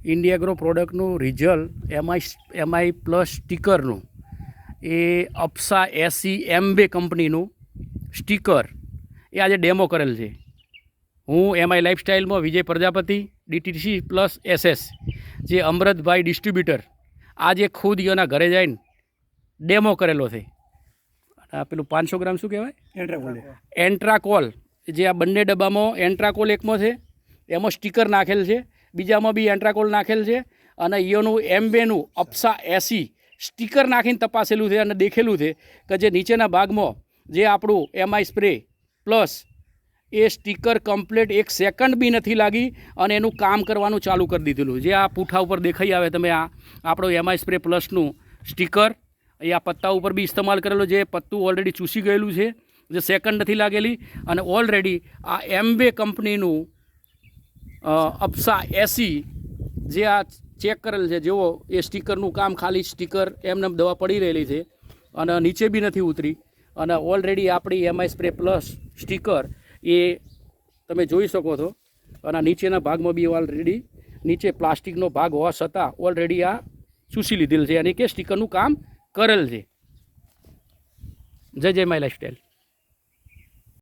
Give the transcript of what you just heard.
ઇન્ડિયાગ્રો પ્રોડક્ટનું result MI plus સ્ટીકરનું એ અપ્સા એમ્બે કંપનીનું sticker એ આજે demo કરેલ છે. હું એમઆઈ લાઈફસ્ટાઈલમાં વિજય પ્રજાપતિ ડીટીસી પ્લસ એસએસ જે અમૃતભાઈ ડિસ્ટ્રીબ્યુટર આજે ખુદ એના ઘરે જઈને ડેમો કરેલો છે. આ પેલું 500 ગ્રામ શું કહેવાય એન્ટ્રાકોલ, જે આ બંને ડબ્બામાં એન્ટ્રાકોલ એકમાં છે, એમાં સ્ટીકર નાખેલ છે, બીજામાં બી એન્ટ્રાકોલ નાખેલ છે, અને ઈઓનું એમ્બેનું અપ્સા 80 સ્ટીકર નાખીને તપાસેલું છે અને દેખેલું છે કે જે નીચેના ભાગમાં જે આપણું એમઆઈ સ્પ્રે પ્લસ એ સ્ટીકર કમ્પ્લીટ 1 સેકન્ડ બી નથી લાગી અને એનું કામ કરવાનું ચાલુ કરી દીધેલું. જે આ પૂઠા ઉપર દેખાઈ આવે તમે આ આપણું એમઆઈ સ્પ્રે પ્લસનું સ્ટીકર એ આ પત્તા ઉપર બી ઇસ્તેમાલ કરેલો, જે પત્તું ઓલરેડી ચૂસી ગયેલું છે, જે સેકન્ડ નથી લાગેલી, અને ઓલરેડી આ એમ્બે કંપનીનું અપ્સા 80 જે આ ચેક કરેલ છે, જેવો એ સ્ટીકરનું કામ ખાલી સ્ટીકર એમને દવા પડી રહેલી છે અને નીચે બી નથી ઉતરી, અને ઓલરેડી આપણી એમઆઈ સ્પ્રે પ્લસ સ્ટીકર એ તમે જોઈ શકો છો. અને નીચેના ભાગમાં બી ઓલરેડી નીચે પ્લાસ્ટિકનો ભાગ હોવા છતાં ઓલરેડી આ ચૂસી લીધેલ છે અને કે સ્ટીકરનું કામ કરેલ છે. જય માય લાઈફસ્ટાઈલ.